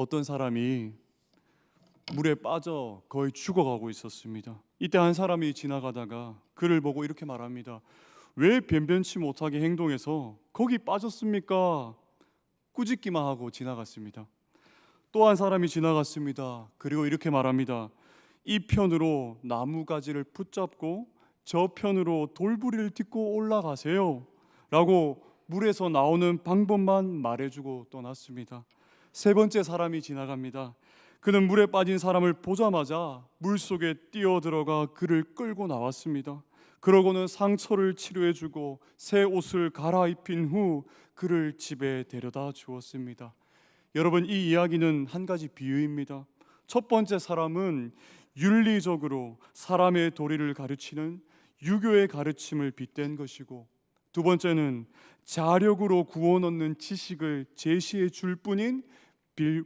어떤 사람이 물에 빠져 거의 죽어가고 있었습니다. 이때 한 사람이 지나가다가 그를 보고 이렇게 말합니다. 왜 변변치 못하게 행동해서 거기 빠졌습니까? 꾸짖기만 하고 지나갔습니다. 또 한 사람이 지나갔습니다. 그리고 이렇게 말합니다. 이 편으로 나무가지를 붙잡고 저 편으로 돌부리를 딛고 올라가세요 라고 물에서 나오는 방법만 말해주고 떠났습니다. 세 번째 사람이 지나갑니다. 그는 물에 빠진 사람을 보자마자 물속에 뛰어들어가 그를 끌고 나왔습니다. 그러고는 상처를 치료해주고 새 옷을 갈아입힌 후 그를 집에 데려다 주었습니다. 여러분, 이 이야기는 한 가지 비유입니다. 첫 번째 사람은 윤리적으로 사람의 도리를 가르치는 유교의 가르침을 빗댄 것이고, 두 번째는 자력으로 구원 얻는 지식을 제시해 줄 뿐인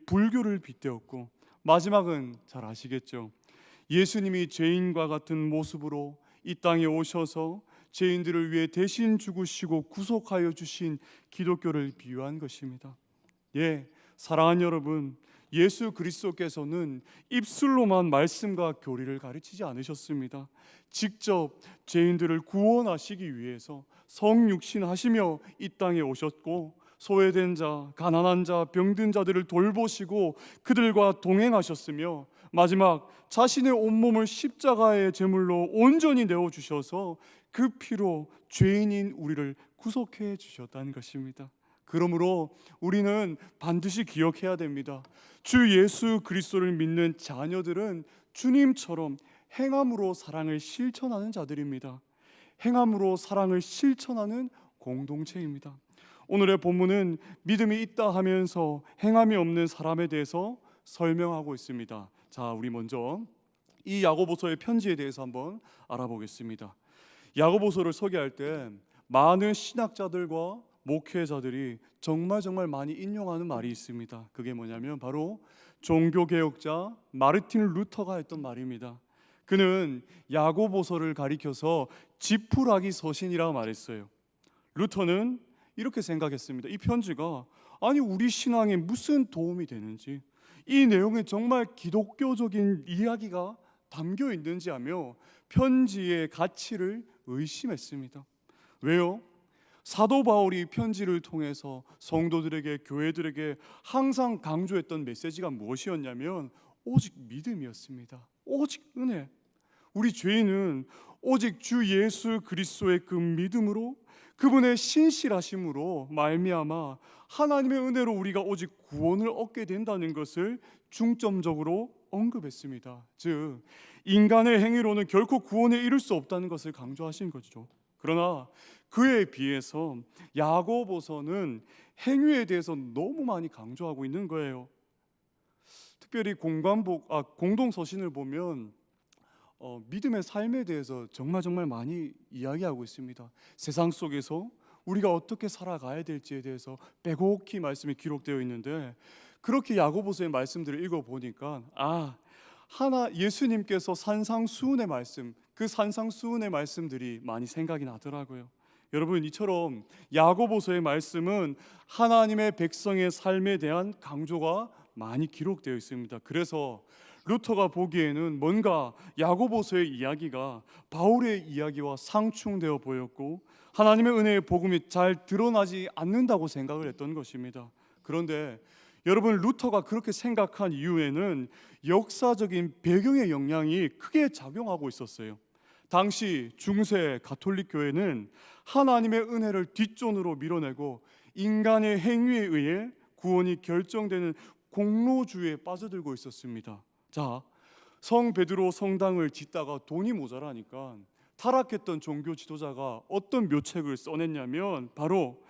불교를 빗대었고, 마지막은 잘 아시겠죠. 예수님이 죄인과 같은 모습으로 이 땅에 오셔서 죄인들을 위해 대신 죽으시고 구속하여 주신 기독교를 비유한 것입니다. 사랑하는 여러분, 예수 그리스도께서는 입술로만 말씀과 교리를 가르치지 않으셨습니다. 직접 죄인들을 구원하시기 위해서 성육신하시며 이 땅에 오셨고, 소외된 자, 가난한 자, 병든 자들을 돌보시고 그들과 동행하셨으며, 마지막 자신의 온몸을 십자가의 제물로 온전히 내어주셔서 그 피로 죄인인 우리를 구속해 주셨다는 것입니다. 그러므로 우리는 반드시 기억해야 됩니다. 주 예수 그리스도를 믿는 자녀들은 주님처럼 행함으로 사랑을 실천하는 자들입니다. 행함으로 사랑을 실천하는 공동체입니다. 오늘의 본문은 믿음이 있다 하면서 행함이 없는 사람에 대해서 설명하고 있습니다. 자, 우리 먼저 이 야고보서의 편지에 대해서 한번 알아보겠습니다. 야고보서를 소개할 때 많은 신학자들과 목회자들이 정말 많이 인용하는 말이 있습니다. 그게 뭐냐면 바로 종교개혁자 마르틴 루터가 했던 말입니다. 그는 야고보서를 가리켜서 지푸라기 서신이라고 말했어요. 루터는 이렇게 생각했습니다. 이 편지가 우리 신앙에 무슨 도움이 되는지, 이 내용에 정말 기독교적인 이야기가 담겨 있는지 하며 편지의 가치를 의심했습니다. 왜요? 사도 바울이 편지를 통해서 성도들에게, 교회들에게 항상 강조했던 메시지가 무엇이었냐면 오직 믿음이었습니다. 오직 은혜. 우리 죄인은 오직 주 예수 그리스도의 그 믿음으로, 그분의 신실하심으로 말미암아 하나님의 은혜로 우리가 오직 구원을 얻게 된다는 것을 중점적으로 언급했습니다. 즉, 인간의 행위로는 결코 구원에 이를 수 없다는 것을 강조하신 거죠. 그러나 그에 비해서 야고보서는 행위에 대해서 너무 많이 강조하고 있는 거예요. 특별히 공동서신을 보면 믿음의 삶에 대해서 정말 많이 이야기하고 있습니다. 세상 속에서 우리가 어떻게 살아가야 될지에 대해서 빼곡히 말씀이 기록되어 있는데, 그렇게 야고보서의 말씀들을 읽어보니까 예수님께서 산상수훈의 말씀, 그 산상수훈의 말씀들이 많이 생각이 나더라고요. 여러분, 이처럼 야고보서의 말씀은 하나님의 백성의 삶에 대한 강조가 많이 기록되어 있습니다. 그래서 루터가 보기에는 뭔가 야고보서의 이야기가 바울의 이야기와 상충되어 보였고 하나님의 은혜의 복음이 잘 드러나지 않는다고 생각을 했던 것입니다. 그런데 여러분, 루터가 그렇게 생각한 이유에는 역사적인 배경의 영향이 크게 작용하고 있었어요. 당시 중세 가톨릭 교회는 하나님의 은혜를 뒷전으로 밀어내고 인간의 행위에 의해 구원이 결정되는 공로주의에 빠져들고 있었습니다. 자, 성 베드로 성당을 짓다가 돈이 모자라니까 타락했던 종교 지도자가 어떤 묘책을 써냈냐면 바로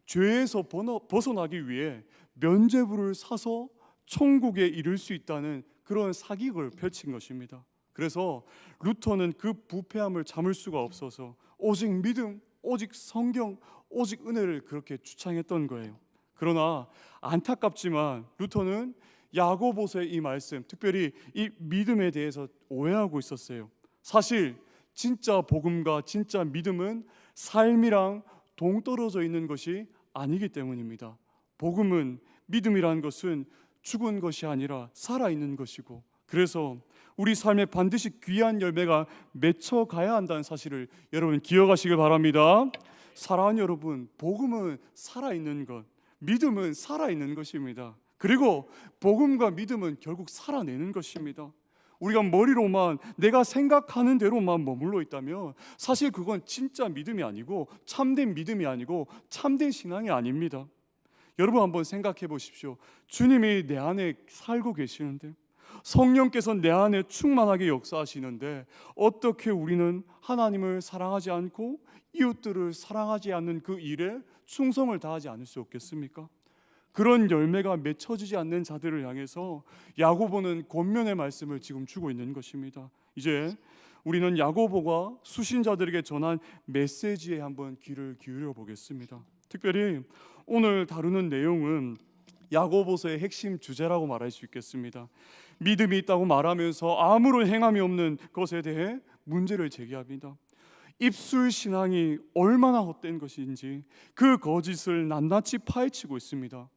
죄에서 벗어나기 위해 면죄부를 사서 천국에 이를 수 있다는 그런 사기극을 펼친 것입니다. 그래서 루터는 그 부패함을 참을 수가 없어서 오직 믿음, 오직 성경, 오직 은혜를 그렇게 주창했던 거예요. 그러나 안타깝지만 루터는 야고보서의 이 말씀, 특별히 이 믿음에 대해서 오해하고 있었어요. 사실 진짜 복음과 진짜 믿음은 삶이랑 동떨어져 있는 것이 아니기 때문입니다. 복음은, 믿음이라는 것은 죽은 것이 아니라 살아있는 것이고, 그래서 우리 삶에 반드시 귀한 열매가 맺혀가야 한다는 사실을 여러분 기억하시길 바랍니다. 사랑하는 여러분, 복음은 살아있는 것, 믿음은 살아있는 것입니다. 그리고 복음과 믿음은 결국 살아내는 것입니다. 우리가 머리로만 내가 생각하는 대로만 머물러 있다면 사실 그건 진짜 믿음이 아니고 참된 믿음이 아니고 참된 신앙이 아닙니다. 여러분 한번 생각해 보십시오. 주님이 내 안에 살고 계시는데, 성령께서 내 안에 충만하게 역사하시는데, 어떻게 우리는 하나님을 사랑하지 않고 이웃들을 사랑하지 않는 그 일에 충성을 다하지 않을 수 없겠습니까? 그런 열매가 맺혀지지 않는 자들을 향해서 야고보는 권면의 말씀을 지금 주고 있는 것입니다. 이제 우리는 야고보가 수신자들에게 전한 메시지에 한번 귀를 기울여 보겠습니다. 특별히 오늘 다루는 내용은 야고보서의 핵심 주제라고 말할 수 있겠습니다. 믿음이 있다고 말하면서 아무런 행함이 없는 것에 대해 문제를 제기합니다. 입술 신앙이 얼마나 헛된 것인지 그 거짓을 낱낱이 파헤치고 있습니다.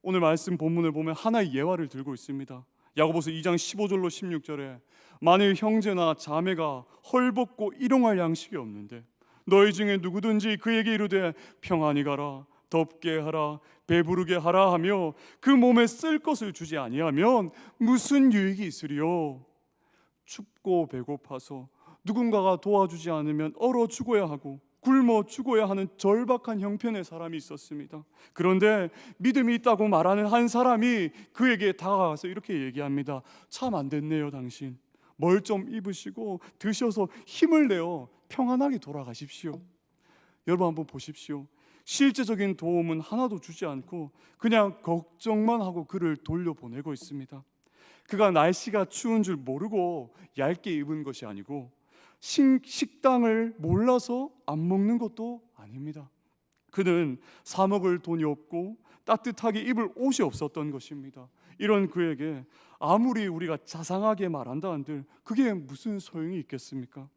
오늘 말씀 본문을 보면 하나의 예화를 들고 있습니다. 야고보서 2장 15절로 16절에 만일 형제나 자매가 헐벗고 일용할 양식이 없는데 너희 중에 누구든지 그에게 이르되 평안히 가라, 덥게 하라, 배부르게 하라 하며 그 몸에 쓸 것을 주지 아니하면 무슨 유익이 있으리요? 춥고 배고파서 누군가가 도와주지 않으면 얼어 죽어야 하고 굶어 죽어야 하는 절박한 형편의 사람이 있었습니다. 그런데 믿음이 있다고 말하는 한 사람이 그에게 다가가서 이렇게 얘기합니다. 참 안 됐네요, 당신. 뭘 좀 입으시고 드셔서 힘을 내어 평안하게 돌아가십시오. 여러분 한번 보십시오. 실제적인 도움은 하나도 주지 않고 그냥 걱정만 하고 그를 돌려보내고 있습니다. 그가 날씨가 추운 줄 모르고 얇게 입은 것이 아니고 식당을 몰라서 안 먹는 것도 아닙니다. 그는 사 먹을 돈이 없고 따뜻하게 입을 옷이 없었던 것입니다. 이런 그에게 아무리 우리가 자상하게 말한다 한들 그게 무슨 소용이 있겠습니까?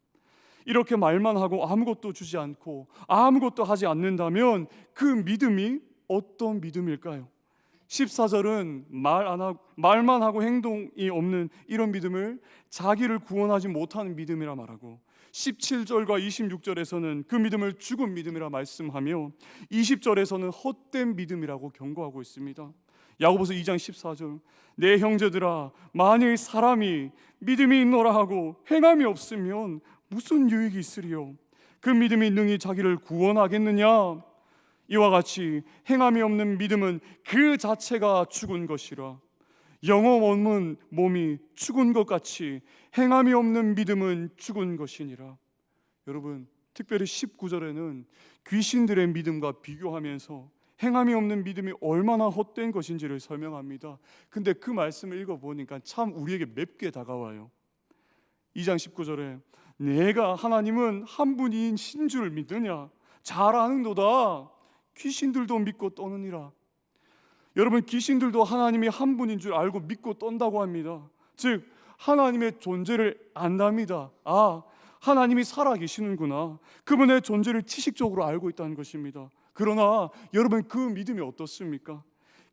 이렇게 말만 하고 아무것도 주지 않고 아무것도 하지 않는다면 그 믿음이 어떤 믿음일까요? 14절은 말만 하고 행동이 없는 이런 믿음을 자기를 구원하지 못하는 믿음이라 말하고, 17절과 26절에서는 그 믿음을 죽은 믿음이라 말씀하며 20절에서는 헛된 믿음이라고 경고하고 있습니다. 야고보서 2장 14절 내 형제들아 만일 사람이 믿음이 있노라 하고 행함이 없으면 무슨 유익이 있으리요? 그 믿음이 능히 자기를 구원하겠느냐? 이와 같이 행함이 없는 믿음은 그 자체가 죽은 것이라. 영혼 없는 몸이 죽은 것 같이 행함이 없는 믿음은 죽은 것이니라. 여러분, 특별히 19절에는 귀신들의 믿음과 비교하면서 행함이 없는 믿음이 얼마나 헛된 것인지를 설명합니다. 근데 그 말씀을 읽어보니까 참 우리에게 맵게 다가와요. 2장 19절에 내가 하나님은 한 분인 줄 믿느냐? 잘 아는도다. 귀신들도 믿고 떠느니라. 여러분, 귀신들도 하나님이 한 분인 줄 알고 믿고 떤다고 합니다. 즉 하나님의 존재를 안답니다. 아, 하나님이 살아계시는구나. 그분의 존재를 지식적으로 알고 있다는 것입니다. 그러나 여러분, 그 믿음이 어떻습니까?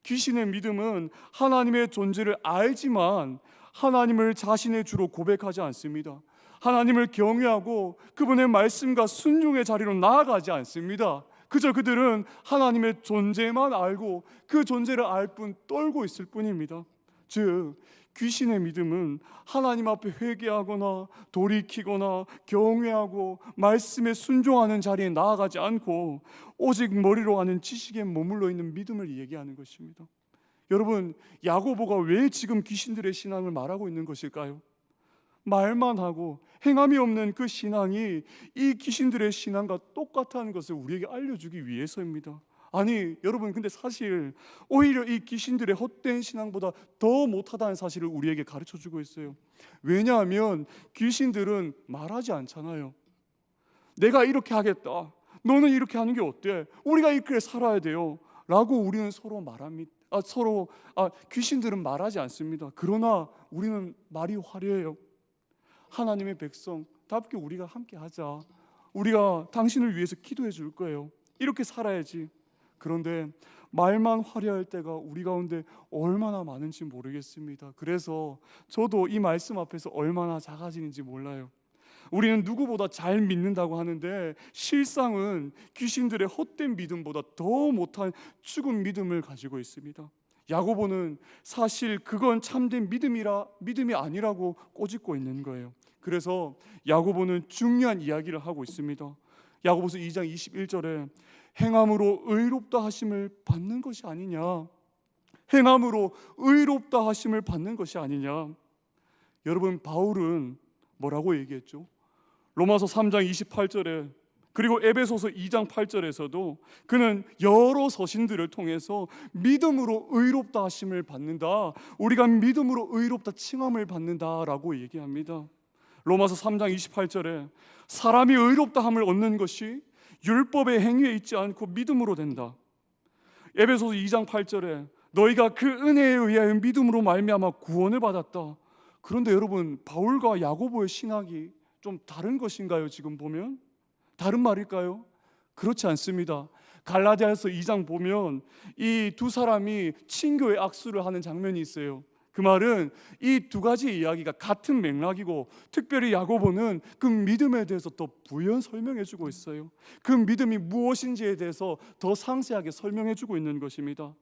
귀신의 믿음은 하나님의 존재를 알지만 하나님을 자신의 주로 고백하지 않습니다. 하나님을 경외하고 그분의 말씀과 순종의 자리로 나아가지 않습니다. 그저 그들은 하나님의 존재만 알고 그 존재를 알 뿐 떨고 있을 뿐입니다. 즉 귀신의 믿음은 하나님 앞에 회개하거나 돌이키거나 경외하고 말씀에 순종하는 자리에 나아가지 않고 오직 머리로 아는 지식에 머물러 있는 믿음을 얘기하는 것입니다. 여러분, 야고보가 왜 지금 귀신들의 신앙을 말하고 있는 것일까요? 말만 하고 행함이 없는 그 신앙이 이 귀신들의 신앙과 똑같다는 것을 우리에게 알려주기 위해서입니다. 아니 여러분, 근데 사실 오히려 이 귀신들의 헛된 신앙보다 더 못하다는 사실을 우리에게 가르쳐주고 있어요. 왜냐하면 귀신들은 말하지 않잖아요. 내가 이렇게 하겠다, 너는 이렇게 하는 게 어때, 우리가 이렇게 살아야 돼요 라고 우리는 서로 말합니다. 귀신들은 말하지 않습니다. 그러나 우리는 말이 화려해요. 하나님의 백성답게 우리가 함께 하자, 우리가 당신을 위해서 기도해 줄 거예요, 이렇게 살아야지. 그런데 말만 화려할 때가 우리 가운데 얼마나 많은지 모르겠습니다. 그래서 저도 이 말씀 앞에서 얼마나 작아지는지 몰라요. 우리는 누구보다 잘 믿는다고 하는데 실상은 귀신들의 헛된 믿음보다 더 못한 죽은 믿음을 가지고 있습니다. 야고보는 사실 그건 참된 믿음이 아니라고 꼬집고 있는 거예요. 그래서 야고보는 중요한 이야기를 하고 있습니다. 야고보서 2장 21절에 행함으로 의롭다 하심을 받는 것이 아니냐, 행함으로 의롭다 하심을 받는 것이 아니냐. 여러분, 바울은 뭐라고 얘기했죠? 로마서 3장 28절에 그리고 에베소서 2장 8절에서도 그는 여러 서신들을 통해서 믿음으로 의롭다 하심을 받는다, 우리가 믿음으로 의롭다 칭함을 받는다라고 얘기합니다. 로마서 3장 28절에 사람이 의롭다 함을 얻는 것이 율법의 행위에 있지 않고 믿음으로 된다. 에베소서 2장 8절에 너희가 그 은혜에 의하여 믿음으로 말미암아 구원을 받았다. 그런데 여러분, 바울과 야고보의 신학이 좀 다른 것인가요? 지금 보면 다른 말일까요? 그렇지 않습니다. 갈라디아서 2장 보면 이 두 사람이 친교의 악수를 하는 장면이 있어요. 그 말은 이 두 가지 이야기가 같은 맥락이고, 특별히 야고보는 그 믿음에 대해서 더 부연 설명해 주고 있어요. 그 믿음이 무엇인지에 대해서 더 상세하게 설명해 주고 있는 것입니다.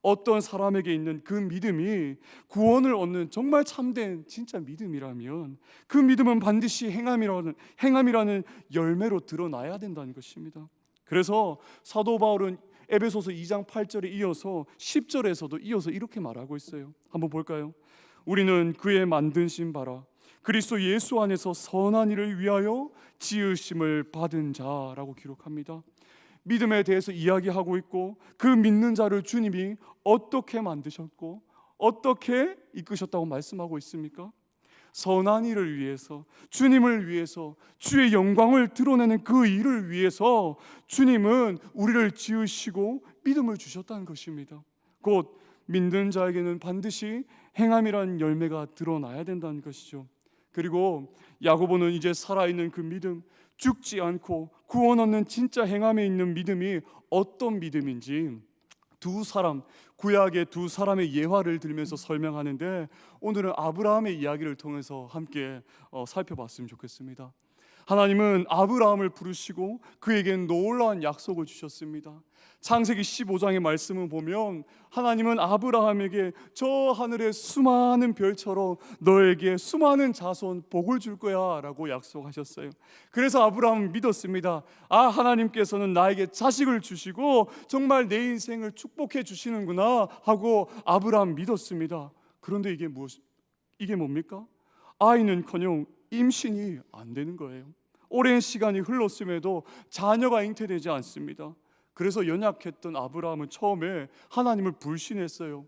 어떤 사람에게 있는 그 믿음이 구원을 얻는 정말 참된 진짜 믿음이라면 그 믿음은 반드시 행함이라는 열매로 드러나야 된다는 것입니다. 그래서 사도 바울은 에베소서 2장 8절에 이어서 10절에서도 이어서 이렇게 말하고 있어요. 한번 볼까요? 우리는 그의 만드신 바라 그리스도 예수 안에서 선한 일을 위하여 지으심을 받은 자라고 기록합니다. 믿음에 대해서 이야기하고 있고, 그 믿는 자를 주님이 어떻게 만드셨고 어떻게 이끄셨다고 말씀하고 있습니까? 선한 일을 위해서, 주님을 위해서, 주의 영광을 드러내는 그 일을 위해서 주님은 우리를 지으시고 믿음을 주셨다는 것입니다. 곧 믿는 자에게는 반드시 행함이라는 열매가 드러나야 된다는 것이죠. 그리고 야고보는 이제 살아있는 그 믿음, 죽지 않고 구원 얻는 진짜 행함에 있는 믿음이 어떤 믿음인지 구약의 두 사람의 예화를 들면서 설명하는데, 오늘은 아브라함의 이야기를 통해서 함께 살펴봤으면 좋겠습니다. 하나님은 아브라함을 부르시고 그에게 놀라운 약속을 주셨습니다. 창세기 15장의 말씀을 보면 하나님은 아브라함에게 저 하늘의 수많은 별처럼 너에게 수많은 자손 복을 줄 거야 라고 약속하셨어요. 그래서 아브라함은 믿었습니다. 하나님께서는 나에게 자식을 주시고 정말 내 인생을 축복해 주시는구나 하고 아브라함 믿었습니다. 그런데 이게 뭡니까? 아이는커녕 임신이 안 되는 거예요. 오랜 시간이 흘렀음에도 자녀가 잉태되지 않습니다. 그래서 연약했던 아브라함은 처음에 하나님을 불신했어요.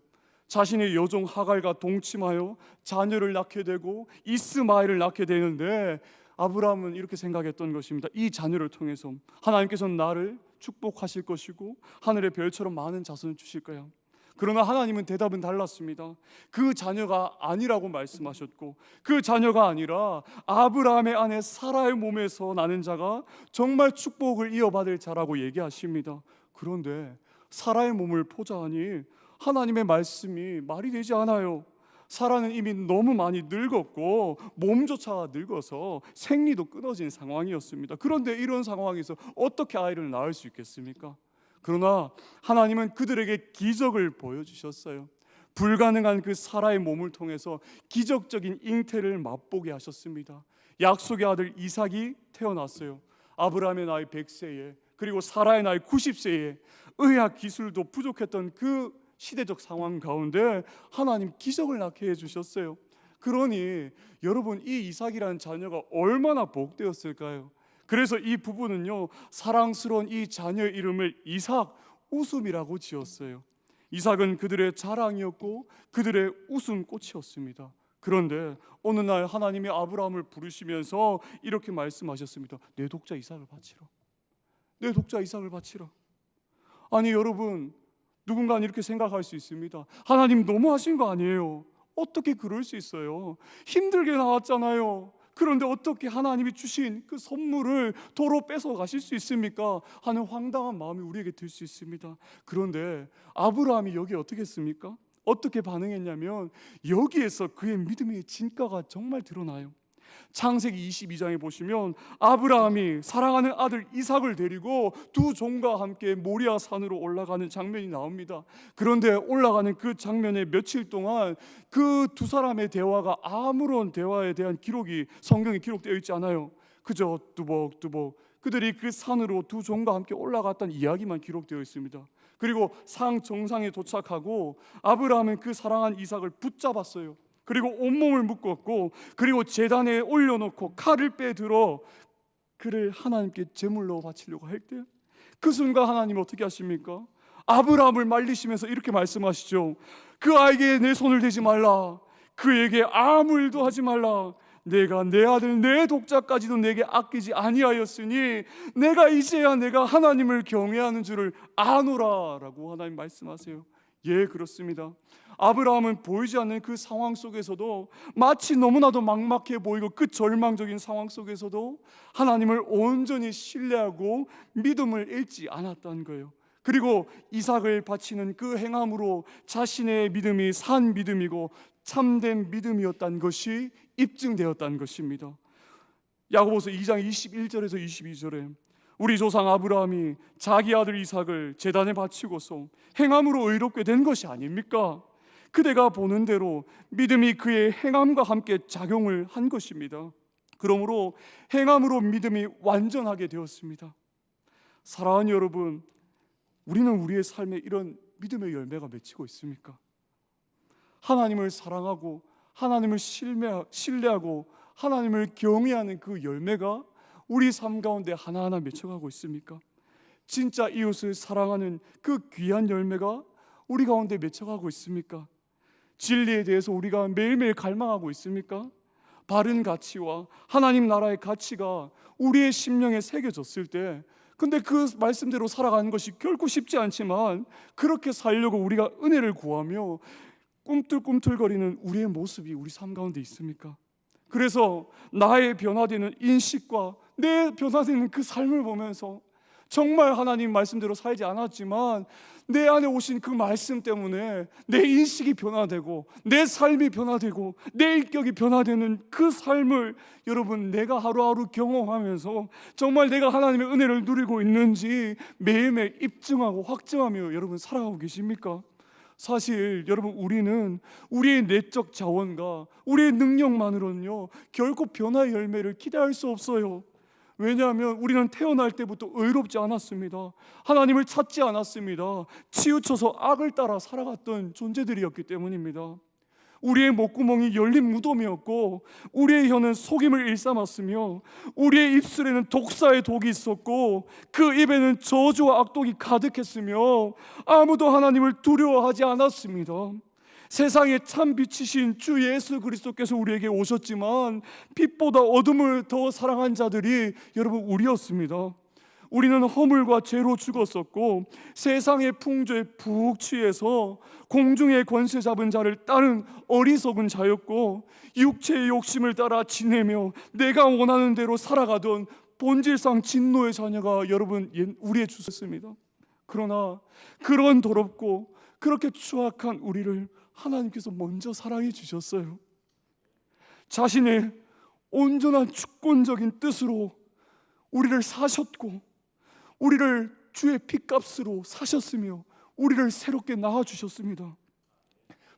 자신의 여종 하갈과 동침하여 자녀를 낳게 되고 이스마엘을 낳게 되는데, 아브라함은 이렇게 생각했던 것입니다. 이 자녀를 통해서 하나님께서는 나를 축복하실 것이고 하늘의 별처럼 많은 자손을 주실 거야. 그러나 하나님은 대답은 달랐습니다. 그 자녀가 아니라고 말씀하셨고, 그 자녀가 아니라 아브라함의 아내 사라의 몸에서 나는 자가 정말 축복을 이어받을 자라고 얘기하십니다. 그런데 사라의 몸을 포자하니 하나님의 말씀이 말이 되지 않아요. 사라는 이미 너무 많이 늙었고 몸조차 늙어서 생리도 끊어진 상황이었습니다. 그런데 이런 상황에서 어떻게 아이를 낳을 수 있겠습니까? 그러나 하나님은 그들에게 기적을 보여주셨어요. 불가능한 그 사라의 몸을 통해서 기적적인 잉태를 맛보게 하셨습니다. 약속의 아들 이삭이 태어났어요. 아브라함의 나이 100세에 그리고 사라의 나이 90세에 의학 기술도 부족했던 그 시대적 상황 가운데 하나님 기적을 낳게 해주셨어요. 그러니 여러분, 이 이삭이라는 자녀가 얼마나 복되었을까요? 그래서 이 부부는요, 사랑스러운 이 자녀의 이름을 이삭, 웃음이라고 지었어요. 이삭은 그들의 자랑이었고 그들의 웃음꽃이었습니다. 그런데 어느 날 하나님이 아브라함을 부르시면서 이렇게 말씀하셨습니다. 내 독자 이삭을 바치라. 내 독자 이삭을 바치라. 아니 여러분, 누군가는 이렇게 생각할 수 있습니다. 하나님 너무하신 거 아니에요? 어떻게 그럴 수 있어요? 힘들게 나왔잖아요. 그런데 어떻게 하나님이 주신 그 선물을 도로 뺏어 가실 수 있습니까? 하는 황당한 마음이 우리에게 들 수 있습니다. 그런데 아브라함이 여기에 어떻게 했습니까? 어떻게 반응했냐면 여기에서 그의 믿음의 진가가 정말 드러나요. 창세기 22장에 보시면 아브라함이 사랑하는 아들 이삭을 데리고 두 종과 함께 모리아 산으로 올라가는 장면이 나옵니다. 그런데 올라가는 그 장면에 며칠 동안 그 두 사람의 대화가 아무런 대화에 대한 기록이 성경에 기록되어 있지 않아요. 그저 뚜벅뚜벅 그들이 그 산으로 두 종과 함께 올라갔다는 이야기만 기록되어 있습니다. 그리고 상 정상에 도착하고 아브라함은 그 사랑한 이삭을 붙잡았어요. 그리고 온몸을 묶었고, 그리고 제단에 올려놓고 칼을 빼들어 그를 하나님께 제물로 바치려고 할 때 그 순간 하나님 어떻게 하십니까? 아브라함을 말리시면서 이렇게 말씀하시죠. 그 아이에게 내 손을 대지 말라. 그에게 아무 일도 하지 말라. 내가 내 아들 내 독자까지도 내게 아끼지 아니하였으니 내가 이제야 내가 하나님을 경외하는 줄을 아노라 라고 하나님 말씀하세요. 예, 그렇습니다. 아브라함은 보이지 않는 그 상황 속에서도 마치 너무나도 막막해 보이고 그 절망적인 상황 속에서도 하나님을 온전히 신뢰하고 믿음을 잃지 않았다는 거예요. 그리고 이삭을 바치는 그 행함으로 자신의 믿음이 산 믿음이고 참된 믿음이었다는 것이 입증되었다는 것입니다. 야고보서 2장 21절에서 22절에 우리 조상 아브라함이 자기 아들 이삭을 제단에 바치고서 행함으로 의롭게 된 것이 아닙니까? 그대가 보는 대로 믿음이 그의 행함과 함께 작용을 한 것입니다. 그러므로 행함으로 믿음이 완전하게 되었습니다. 사랑하는 여러분, 우리는 우리의 삶에 이런 믿음의 열매가 맺히고 있습니까? 하나님을 사랑하고 하나님을 신뢰하고 하나님을 경외하는 그 열매가 우리 삶 가운데 하나하나 맺혀가고 있습니까? 진짜 이웃을 사랑하는 그 귀한 열매가 우리 가운데 맺혀가고 있습니까? 진리에 대해서 우리가 매일매일 갈망하고 있습니까? 바른 가치와 하나님 나라의 가치가 우리의 심령에 새겨졌을 때, 근데 그 말씀대로 살아가는 것이 결코 쉽지 않지만 그렇게 살려고 우리가 은혜를 구하며 꿈틀꿈틀거리는 우리의 모습이 우리 삶 가운데 있습니까? 그래서 나의 변화되는 인식과 내 변화되는 그 삶을 보면서 정말 하나님 말씀대로 살지 않았지만 내 안에 오신 그 말씀 때문에 내 인식이 변화되고 내 삶이 변화되고 내 인격이 변화되는 그 삶을 여러분 내가 하루하루 경험하면서 정말 내가 하나님의 은혜를 누리고 있는지 매일매일 입증하고 확증하며 여러분 살아가고 계십니까? 사실 여러분 우리는 우리의 내적 자원과 우리의 능력만으로는요 결코 변화의 열매를 기대할 수 없어요. 왜냐하면 우리는 태어날 때부터 의롭지 않았습니다. 하나님을 찾지 않았습니다. 치우쳐서 악을 따라 살아갔던 존재들이었기 때문입니다. 우리의 목구멍이 열린 무덤이었고 우리의 혀는 속임을 일삼았으며 우리의 입술에는 독사의 독이 있었고 그 입에는 저주와 악독이 가득했으며 아무도 하나님을 두려워하지 않았습니다. 세상의 참 빛이신 주 예수 그리스도께서 우리에게 오셨지만 빛보다 어둠을 더 사랑한 자들이 여러분 우리였습니다. 우리는 허물과 죄로 죽었었고 세상의 풍조에 푹 취해서 공중의 권세 잡은 자를 따른 어리석은 자였고 육체의 욕심을 따라 지내며 내가 원하는 대로 살아가던 본질상 진노의 자녀가 여러분 우리의 주였습니다. 그러나 그런 더럽고 그렇게 추악한 우리를 하나님께서 먼저 사랑해 주셨어요. 자신의 온전한 주권적인 뜻으로 우리를 사셨고 우리를 주의 핏값으로 사셨으며 우리를 새롭게 낳아주셨습니다.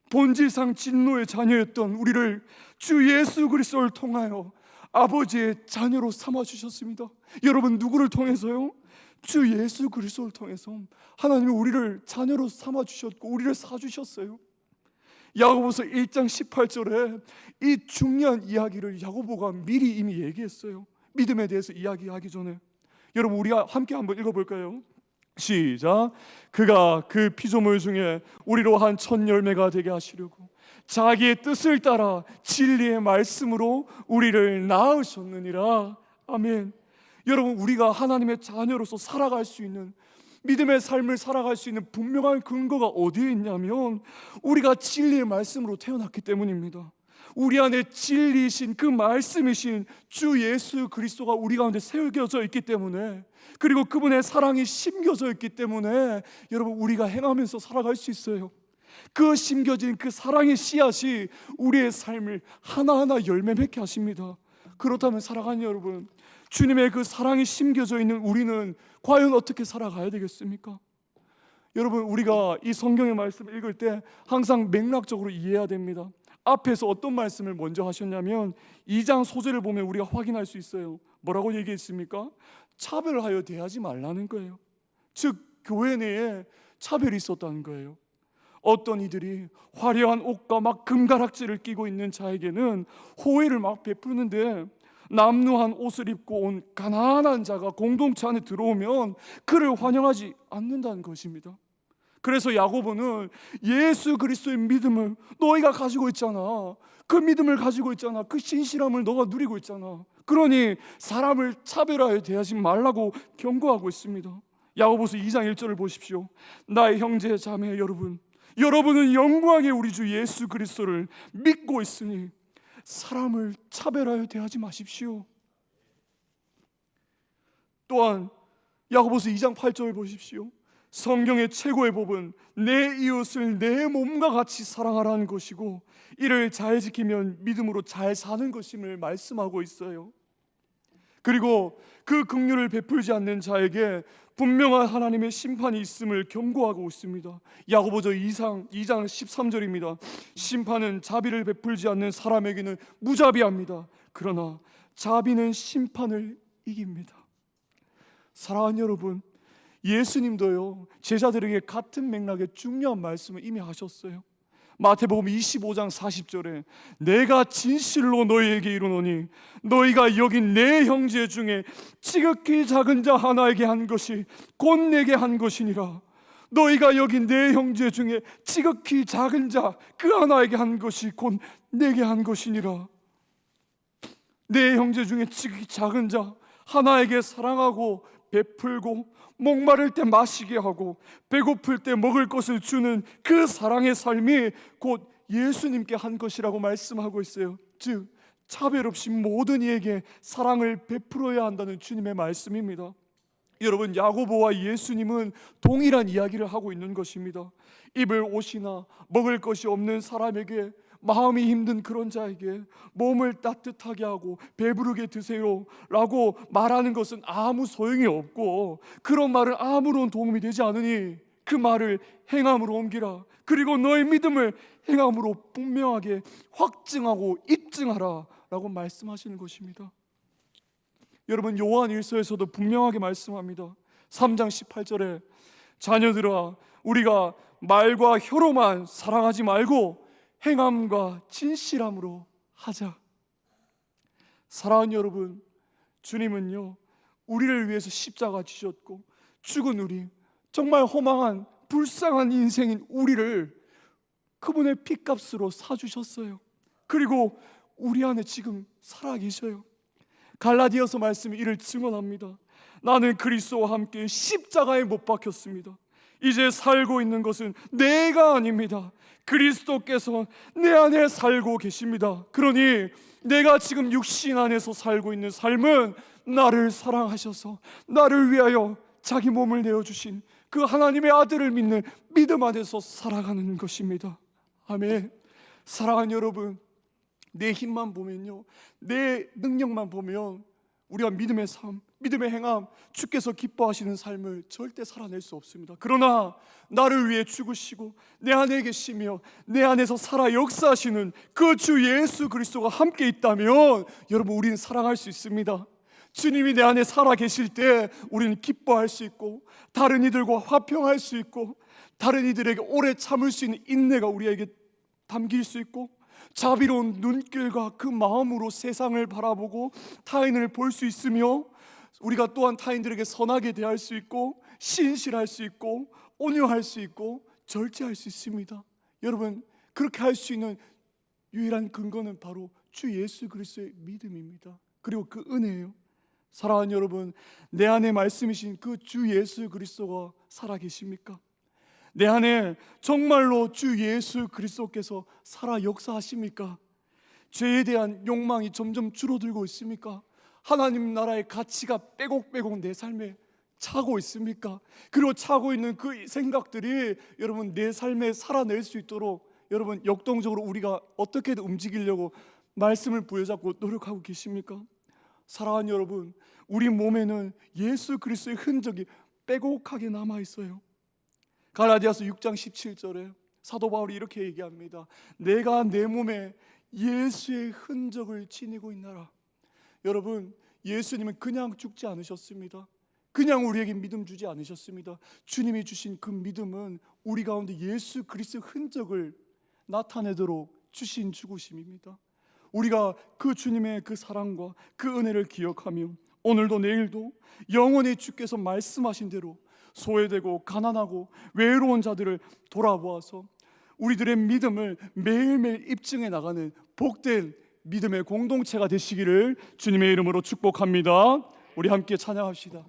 본질상 진노의 자녀였던 우리를 주 예수 그리스도를 통하여 아버지의 자녀로 삼아주셨습니다. 여러분 누구를 통해서요? 주 예수 그리스도를 통해서 하나님이 우리를 자녀로 삼아주셨고 우리를 사주셨어요. 야고보서 1장 18절에 이 중요한 이야기를 야고보가 미리 이미 얘기했어요. 믿음에 대해서 이야기하기 전에 여러분 우리가 함께 한번 읽어볼까요? 시작. 그가 그 피조물 중에 우리로 한 첫 열매가 되게 하시려고 자기의 뜻을 따라 진리의 말씀으로 우리를 낳으셨느니라. 아멘. 여러분 우리가 하나님의 자녀로서 살아갈 수 있는 믿음의 삶을 살아갈 수 있는 분명한 근거가 어디에 있냐면 우리가 진리의 말씀으로 태어났기 때문입니다. 우리 안에 진리이신 그 말씀이신 주 예수 그리스도가 우리 가운데 새겨져 있기 때문에, 그리고 그분의 사랑이 심겨져 있기 때문에 여러분 우리가 행하면서 살아갈 수 있어요. 그 심겨진 그 사랑의 씨앗이 우리의 삶을 하나하나 열매 맺게 하십니다. 그렇다면 사랑하는 여러분, 주님의 그 사랑이 심겨져 있는 우리는 과연 어떻게 살아가야 되겠습니까? 여러분, 우리가 이 성경의 말씀을 읽을 때 항상 맥락적으로 이해해야 됩니다. 앞에서 어떤 말씀을 먼저 하셨냐면 2장 소절을 보면 우리가 확인할 수 있어요. 뭐라고 얘기했습니까? 차별하여 대하지 말라는 거예요. 즉 교회 내에 차별이 있었다는 거예요. 어떤 이들이 화려한 옷과 막 금가락지를 끼고 있는 자에게는 호의를 막 베푸는데, 남루한 옷을 입고 온 가난한 자가 공동체 안에 들어오면 그를 환영하지 않는다는 것입니다. 그래서 야고보는 예수 그리스도의 믿음을 너희가 가지고 있잖아, 그 믿음을 가지고 있잖아, 그 신실함을 너가 누리고 있잖아, 그러니 사람을 차별하여 대하지 말라고 경고하고 있습니다. 야고보서 2장 1절을 보십시오. 나의 형제 자매 여러분, 여러분은 영광의 우리 주 예수 그리스도를 믿고 있으니 사람을 차별하여 대하지 마십시오. 또한 야고보서 2장 8절을 보십시오. 성경의 최고의 법은 내 이웃을 내 몸과 같이 사랑하라는 것이고 이를 잘 지키면 믿음으로 잘 사는 것임을 말씀하고 있어요. 그리고 그 긍휼을 베풀지 않는 자에게 분명한 하나님의 심판이 있음을 경고하고 있습니다. 야고보서 2장 13절입니다. 심판은 자비를 베풀지 않는 사람에게는 무자비합니다. 그러나 자비는 심판을 이깁니다. 사랑하는 여러분, 예수님도요 제자들에게 같은 맥락의 중요한 말씀을 이미 하셨어요. 마태복음 25장 40절에 내가 진실로 너희에게 이르노니 너희가 여긴 내 형제 중에 지극히 작은 자 하나에게 한 것이 곧 내게 한 것이니라. 너희가 여긴 내 형제 중에 지극히 작은 자 그 하나에게 한 것이 곧 내게 한 것이니라. 내 형제 중에 지극히 작은 자 하나에게 사랑하고 베풀고 목마를 때 마시게 하고 배고플 때 먹을 것을 주는 그 사랑의 삶이 곧 예수님께 한 것이라고 말씀하고 있어요. 즉 차별 없이 모든 이에게 사랑을 베풀어야 한다는 주님의 말씀입니다. 여러분, 야고보와 예수님은 동일한 이야기를 하고 있는 것입니다. 입을 옷이나 먹을 것이 없는 사람에게, 마음이 힘든 그런 자에게 몸을 따뜻하게 하고 배부르게 드세요 라고 말하는 것은 아무 소용이 없고, 그런 말은 아무런 도움이 되지 않으니 그 말을 행함으로 옮기라. 그리고 너의 믿음을 행함으로 분명하게 확증하고 입증하라 라고 말씀하시는 것입니다. 여러분, 요한 1서에서도 분명하게 말씀합니다. 3장 18절에 자녀들아 우리가 말과 혀로만 사랑하지 말고 행함과 진실함으로 하자. 사랑하는 여러분, 주님은요 우리를 위해서 십자가 지셨고 죽은 우리, 정말 허망한 불쌍한 인생인 우리를 그분의 핏값으로 사주셨어요. 그리고 우리 안에 지금 살아계셔요. 갈라디아서 말씀이 이를 증언합니다. 나는 그리스도와 함께 십자가에 못 박혔습니다. 이제 살고 있는 것은 내가 아닙니다. 그리스도께서 내 안에 살고 계십니다. 그러니 내가 지금 육신 안에서 살고 있는 삶은 나를 사랑하셔서 나를 위하여 자기 몸을 내어주신 그 하나님의 아들을 믿는 믿음 안에서 살아가는 것입니다. 아멘. 사랑하는 여러분, 내 힘만 보면요, 내 능력만 보면 우리가 믿음의 삶, 믿음의 행함, 주께서 기뻐하시는 삶을 절대 살아낼 수 없습니다. 그러나 나를 위해 죽으시고 내 안에 계시며 내 안에서 살아 역사하시는 그 주 예수 그리스도가 함께 있다면 여러분, 우리는 살아갈 수 있습니다. 주님이 내 안에 살아 계실 때 우리는 기뻐할 수 있고 다른 이들과 화평할 수 있고 다른 이들에게 오래 참을 수 있는 인내가 우리에게 담길 수 있고 자비로운 눈길과 그 마음으로 세상을 바라보고 타인을 볼 수 있으며 우리가 또한 타인들에게 선하게 대할 수 있고 신실할 수 있고 온유할 수 있고 절제할 수 있습니다. 여러분, 그렇게 할 수 있는 유일한 근거는 바로 주 예수 그리스도의 믿음입니다. 그리고 그 은혜예요. 사랑하는 여러분, 내 안에 말씀이신 그 주 예수 그리스도가 살아계십니까? 내 안에 정말로 주 예수 그리스도께서 살아 역사하십니까? 죄에 대한 욕망이 점점 줄어들고 있습니까? 하나님 나라의 가치가 빼곡빼곡 내 삶에 차고 있습니까? 그리고 차고 있는 그 생각들이 여러분 내 삶에 살아낼 수 있도록 여러분 역동적으로 우리가 어떻게든 움직이려고 말씀을 부여잡고 노력하고 계십니까? 사랑하는 여러분, 우리 몸에는 예수 그리스도의 흔적이 빼곡하게 남아 있어요. 갈라디아서 6장 17절에 사도 바울이 이렇게 얘기합니다. 내가 내 몸에 예수의 흔적을 지니고 있나라. 여러분, 예수님은 그냥 죽지 않으셨습니다. 그냥 우리에게 믿음 주지 않으셨습니다. 주님이 주신 그 믿음은 우리 가운데 예수 그리스도의 흔적을 나타내도록 주신 죽으심입니다. 우리가 그 주님의 그 사랑과 그 은혜를 기억하며 오늘도 내일도 영원히 주께서 말씀하신 대로 소외되고 가난하고 외로운 자들을 돌아보아서 우리들의 믿음을 매일매일 입증해 나가는 복된 믿음의 공동체가 되시기를 주님의 이름으로 축복합니다. 우리 함께 찬양합시다.